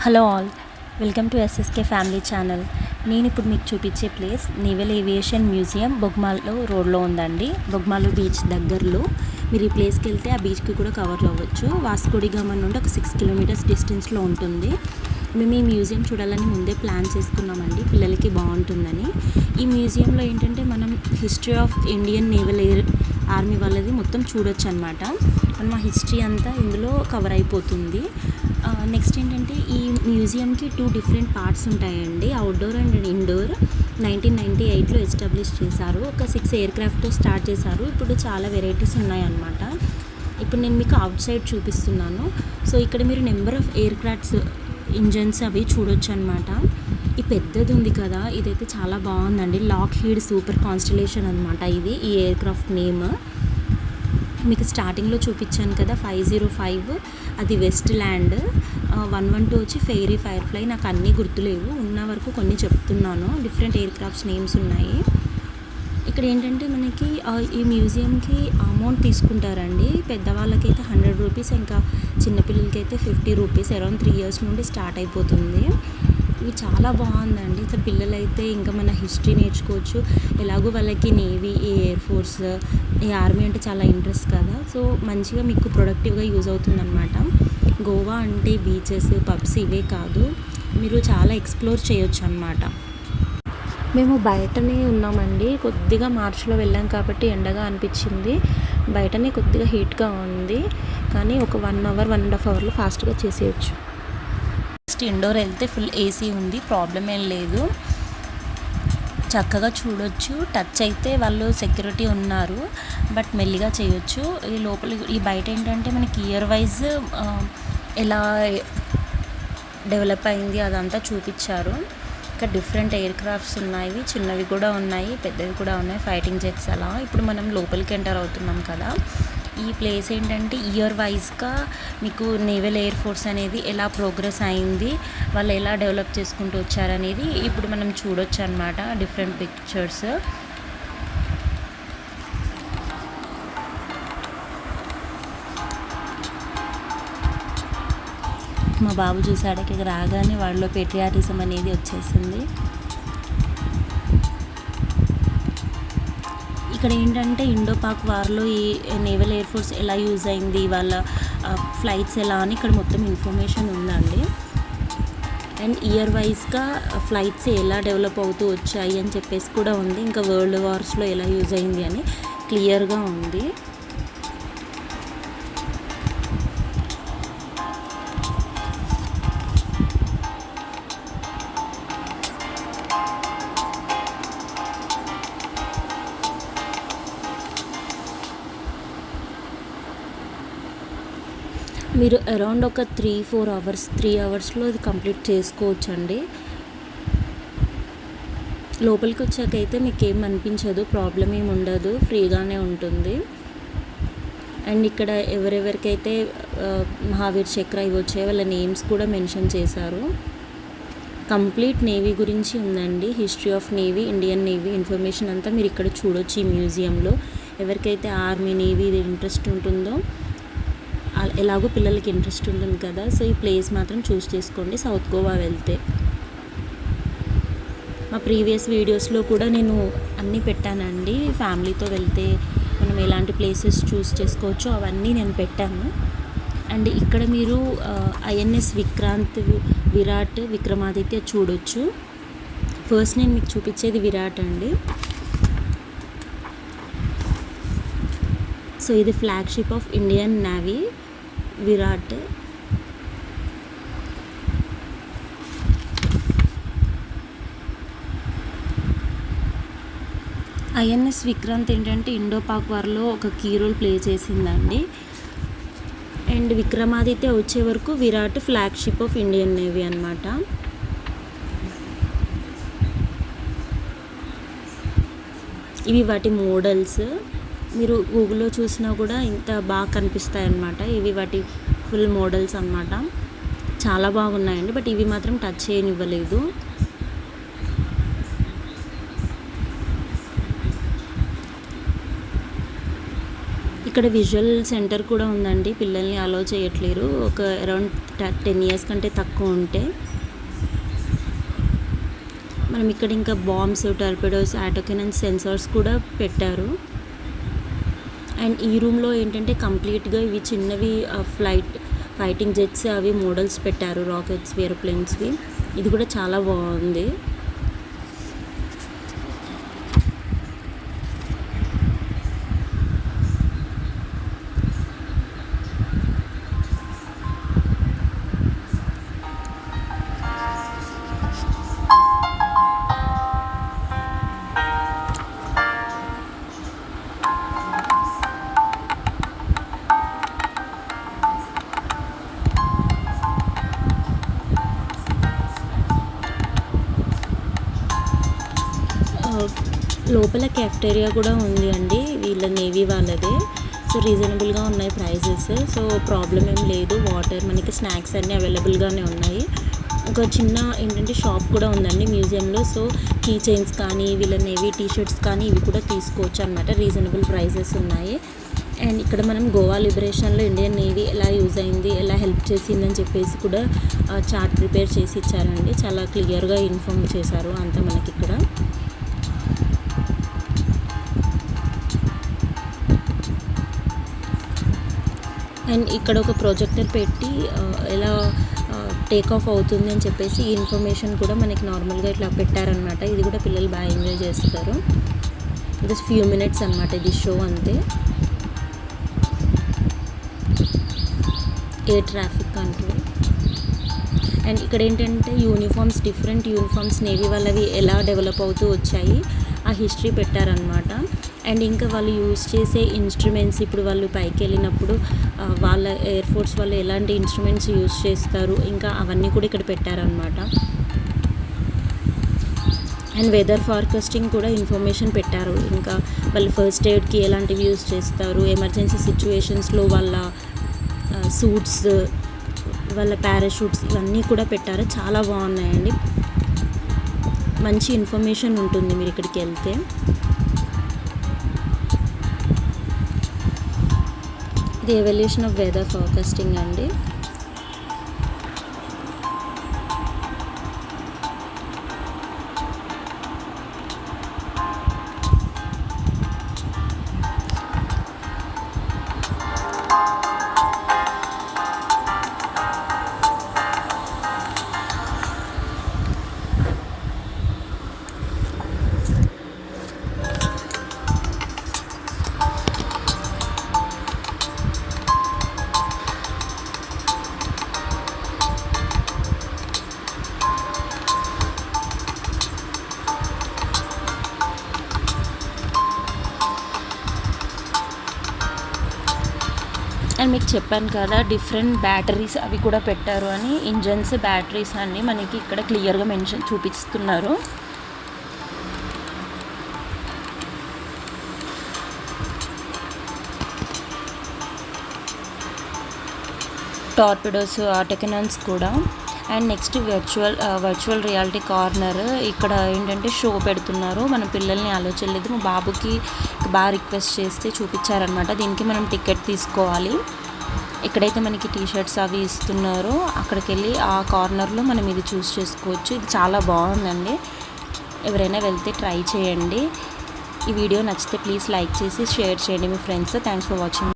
Hello all, welcome to SSK family channel. నేను ఇప్పుడు మీకు చూపించే ప్లేస్ నేవల్ ఏవియేషన్ మ్యూజియం బొగ్మాలో రోడ్లో ఉందండి. బొగ్మాలో బీచ్ దగ్గరలో మీరు ఈ ప్లేస్కి వెళ్తే ఆ బీచ్కి కూడా కవర్ అవ్వచ్చు. వాస్కోడిగామా నుండి ఒక 6 కిలోమీటర్స్ డిస్టెన్స్లో ఉంటుంది. మేము ఈ మ్యూజియం చూడాలని ముందే ప్లాన్ చేసుకున్నామండి, పిల్లలకి బాగుంటుందని. ఈ మ్యూజియంలో ఏంటంటే మనం history of Indian naval army వాళ్ళది మొత్తం చూడొచ్చు అనమాట. మనం ఆ హిస్టరీ అంతా ఇందులో కవర్ అయిపోతుంది. నెక్స్ట్ ఏంటంటే ఈ మ్యూజియంకి 2 డిఫరెంట్ పార్ట్స్ ఉంటాయండి, అవుట్డోర్ అండ్ ఇండోర్. 1998లో ఎస్టాబ్లిష్ చేశారు. ఒక 6 ఎయిర్క్రాఫ్ట్తో స్టార్ట్ చేశారు. ఇప్పుడు చాలా వెరైటీస్ ఉన్నాయన్నమాట. ఇప్పుడు నేను మీకు అవుట్ సైడ్ చూపిస్తున్నాను. సో ఇక్కడ మీరు నెంబర్ ఆఫ్ ఎయిర్క్రాఫ్ట్స్ ఇంజన్స్ అవి చూడొచ్చు అనమాట. ఈ పెద్దది ఉంది కదా, ఇదైతే చాలా బాగుందండి. లాక్హీడ్ సూపర్ కాన్స్టలేషన్ అనమాట ఇది, ఈ ఎయిర్క్రాఫ్ట్ నేమ్. మీకు స్టార్టింగ్లో చూపించాను కదా 505, అది వెస్ట్ ల్యాండ్. 112 వచ్చి ఫెయిరీ ఫైర్ఫ్లై. నాకు అన్నీ గుర్తులేవు, ఉన్న వరకు కొన్ని చెప్తున్నాను. డిఫరెంట్ ఎయిర్క్రాఫ్ట్స్ నేమ్స్ ఉన్నాయి. ఇక్కడ ఏంటంటే మనకి ఈ మ్యూజియంకి అమౌంట్ తీసుకుంటారండి. పెద్దవాళ్ళకైతే 100 రూపీస్, ఇంకా చిన్నపిల్లలకైతే 50 రూపీస్. అరౌండ్ 3 ఇయర్స్ నుండి స్టార్ట్ అయిపోతుంది. ఇవి చాలా బాగుందండి. అసలు పిల్లలైతే ఇంకా మన హిస్టరీ నేర్చుకోవచ్చు. ఎలాగో వాళ్ళకి నేవీ, ఎయిర్ ఫోర్స్, ఈ ఆర్మీ అంటే చాలా ఇంట్రెస్ట్ కదా. సో మంచిగా మీకు ప్రొడక్టివ్గా యూజ్ అవుతుందన్నమాట. గోవా అంటే బీచెస్, పబ్స్ ఇవే కాదు, మీరు చాలా ఎక్స్ప్లోర్ చేయొచ్చు అన్నమాట. మేము బయటనే ఉన్నామండి. కొద్దిగా మార్చిలో వెళ్ళాం కాబట్టి ఎండగా అనిపించింది. బయటనే కొద్దిగా హీట్గా ఉంది, కానీ ఒక 1 అవర్ 1.5 అవర్లో ఫాస్ట్గా చేసేయచ్చు. నెక్స్ట్ ఇండోర్ వెళ్తే ఫుల్ ఏసీ ఉంది, ప్రాబ్లం ఏం లేదు, చక్కగా చూడొచ్చు. టచ్ అయితే వాళ్ళు సెక్యూరిటీ ఉన్నారు, బట్ మెల్లిగా చేయొచ్చు. ఈ లోపల ఈ బయట ఏంటంటే మనకి ఇయర్ వైజ్ ఎలా డెవలప్ అయింది అదంతా చూపించారు. ఇక్కడ డిఫరెంట్ ఎయిర్ క్రాఫ్ట్స్ ఉన్నాయి, చిన్నవి కూడా ఉన్నాయి, పెద్దవి కూడా ఉన్నాయి, ఫైటింగ్ జెట్స్ అలా. ఇప్పుడు మనం లోపలికి ఎంటర్ అవుతున్నాం కదా. ఈ ప్లేస్ ఏంటంటే ఇయర్ వైజ్గా మీకు నేవల్ ఎయిర్ ఫోర్స్ అనేది ఎలా ప్రోగ్రెస్ అయింది, వాళ్ళు ఎలా డెవలప్ చేసుకుంటూ వచ్చారనేది ఇప్పుడు మనం చూడొచ్చు అనమాట, డిఫరెంట్ పిక్చర్స్. మా బాబు చూసాడు, ఇక్కడికి రాగానే వాళ్ళలో పెట్రియాటిజం అనేది వచ్చేసింది. ఇక్కడ ఏంటంటే ఇండో పాక్ వార్లో ఈ నేవల్ ఎయిర్ ఫోర్స్ ఎలా యూజ్ అయింది, వాళ్ళ ఫ్లైట్స్ ఎలా అని ఇక్కడ మొత్తం ఇన్ఫర్మేషన్ ఉందండి. అండ్ ఇయర్ వైజ్గా ఫ్లైట్స్ ఎలా డెవలప్ అవుతూ వచ్చాయి అని చెప్పేసి కూడా ఉంది. ఇంకా వరల్డ్ వార్స్లో ఎలా యూజ్ అయింది అని క్లియర్గా ఉంది. మీరు అరౌండ్ ఒక 3-4 అవర్స్ 3 అవర్స్లో ఇది కంప్లీట్ చేసుకోవచ్చండి. లోపలికి వచ్చాకైతే మీకు ఏం అనిపించదు, ప్రాబ్లం ఏమి ఉండదు, ఫ్రీగానే ఉంటుంది. అండ్ ఇక్కడ ఎవరెవరికైతే మహావీర్ చక్ర ఇవి వచ్చాయో వాళ్ళ నేమ్స్ కూడా మెన్షన్ చేశారు. కంప్లీట్ నేవీ గురించి ఉందండి, history of navy, Indian navy information అంతా మీరు ఇక్కడ చూడొచ్చు ఈ మ్యూజియంలో. ఎవరికైతే ఆర్మీ, నేవీ ఇంట్రెస్ట్ ఉంటుందో, ఎలాగో పిల్లలకి ఇంట్రెస్ట్ ఉంటుంది కదా, సో ఈ ప్లేస్ మాత్రం చూస్ చేసుకోండి సౌత్ గోవా వెళ్తే. మా ప్రీవియస్ వీడియోస్లో కూడా నేను అన్నీ పెట్టానండి, ఫ్యామిలీతో వెళ్తే మనం ఎలాంటి ప్లేసెస్ చూస్ చేసుకోవచ్చో అవన్నీ నేను పెట్టాను. అండ్ ఇక్కడ మీరు ఐఎన్ఎస్ విక్రాంత్, విరాట్, విక్రమాదిత్య చూడొచ్చు. ఫస్ట్ నేను మీకు చూపించేది విరాట్ అండి. సో ఇది flagship of Indian navy Virat. INS Vikrant ఏంటంటే ఇండో పాక్ వార్లో ఒక కీ రోల్ ప్లే చేసిందండి. అండ్ విక్రమాదిత్య వచ్చే వరకు Virat flagship of Indian navy అనమాట. ఇవి వాటి మోడల్స్, మీరు గూగుల్లో చూసినా కూడా ఇంత బాగా కనిపిస్తాయి అన్నమాట. ఇవి వాటి ఫుల్ మోడల్స్ అన్నమాట, చాలా బాగున్నాయండి. బట్ ఇవి మాత్రం టచ్ చేయనివ్వలేదు. ఇక్కడ విజువల్ సెంటర్ కూడా ఉందండి. పిల్లల్ని అలో చేయట్లేరు. ఒక అరౌండ్ 10 ఇయర్స్ కంటే తక్కువ ఉంటే. మనం ఇక్కడ ఇంకా బాంబ్స్, టార్పెడోస్, ఆటోకెనన్ సెన్సార్స్ కూడా పెట్టారు. అండ్ ఈ రూమ్లో ఏంటంటే కంప్లీట్గా ఇవి చిన్నవి ఫైటింగ్ జెట్స్ అవి మోడల్స్ పెట్టారు, రాకెట్స్, ఏరోప్లేన్స్వి. ఇది కూడా చాలా బాగుంది. లోపల క్యాఫ్టేరియా కూడా ఉంది అండి, వీళ్ళ నేవీ వాళ్ళదే. సో రీజనబుల్గా ఉన్నాయి ప్రైజెస్. సో ప్రాబ్లం ఏం లేదు. వాటర్, మనకి స్నాక్స్ అన్నీ అవైలబుల్గానే ఉన్నాయి. ఒక చిన్న ఏంటంటే షాప్ కూడా ఉందండి మ్యూజియంలో. సో కీ చైన్స్ కానీ, వీళ్ళ నేవీ టీషర్ట్స్ కానీ ఇవి కూడా తీసుకోవచ్చు అనమాట. రీజనబుల్ ప్రైజెస్ ఉన్నాయి. అండ్ ఇక్కడ మనం గోవా లిబరేషన్లో ఇండియన్ నేవీ ఎలా యూజ్ అయింది, ఎలా హెల్ప్ చేసిందని చెప్పేసి కూడా చార్ట్ ప్రిపేర్ చేసి ఇచ్చారండి. చాలా క్లియర్గా ఇన్ఫార్మ్ చేశారు అంతా మనకి ఇక్కడ. అండ్ ఇక్కడ ఒక ప్రొజెక్టర్ పెట్టి ఎలా టేక్ ఆఫ్ అవుతుంది అని చెప్పేసి ఈ ఇన్ఫర్మేషన్ కూడా మనకి నార్మల్గా ఇట్లా పెట్టారనమాట. ఇది కూడా పిల్లలు బాగా ఎంజాయ్ చేస్తారు. ఇది ఫ్యూ మినిట్స్ అనమాట ఇది షో అంతే. Air traffic control. అండ్ ఇక్కడ ఏంటంటే యూనిఫామ్స్, డిఫరెంట్ యూనిఫామ్స్ నేవీ వాళ్ళవి ఎలా డెవలప్ అవుతూ వచ్చాయి ఆ హిస్టరీ పెట్టారనమాట. అండ్ ఇంకా వాళ్ళు యూజ్ చేసే ఇన్స్ట్రుమెంట్స్, ఇప్పుడు వాళ్ళు పైకి వెళ్ళినప్పుడు వాళ్ళ ఎయిర్ ఫోర్స్ వాళ్ళు ఎలాంటి ఇన్స్ట్రుమెంట్స్ యూజ్ చేస్తారు, ఇంకా అవన్నీ కూడా ఇక్కడ పెట్టారనమాట. అండ్ వెదర్ ఫార్కాస్టింగ్ కూడా ఇన్ఫర్మేషన్ పెట్టారు. ఇంకా వాళ్ళు ఫస్ట్ ఎయిడ్కి ఎలాంటివి యూజ్ చేస్తారు, ఎమర్జెన్సీ సిచ్యువేషన్స్లో వాళ్ళ సూట్స్, వాళ్ళ పారాషూట్స్ ఇవన్నీ కూడా పెట్టారు. చాలా బాగున్నాయండి. మంచి ఇన్ఫర్మేషన్ ఉంటుంది మీరు ఇక్కడికి వెళ్తే. ఇది ఎవల్యూషన్ ఆఫ్ వెదర్ ఫోర్కాస్టింగ్ అండి. అండ్ మీకు చెప్పాను కదా డిఫరెంట్ బ్యాటరీస్ అవి కూడా పెట్టారు అని. ఇంజన్స్, బ్యాటరీస్ అన్నీ మనకి ఇక్కడ క్లియర్గా మెన్షన్ చూపిస్తున్నారు. టార్పెడోస్, ఆటోకెనాన్స్ కూడా. And next virtual reality corner. ఇక్కడ ఏంటంటే షో పెడుతున్నారు. మన పిల్లల్ని ఆలోచనలేదు, మా బాబుకి బాగా రిక్వెస్ట్ చేస్తే చూపించారనమాట. దీనికి మనం టికెట్ తీసుకోవాలి. ఎక్కడైతే మనకి టీషర్ట్స్ అవి ఇస్తున్నారో అక్కడికి వెళ్ళి ఆ కార్నర్లో మనం ఇది చూస్ చేసుకోవచ్చు. ఇది చాలా బాగుందండి. ఎవరైనా వెళ్తే ట్రై చేయండి. ఈ వీడియో నచ్చితే ప్లీజ్ లైక్ చేసి షేర్ చేయండి మీ ఫ్రెండ్స్. Thanks for watching.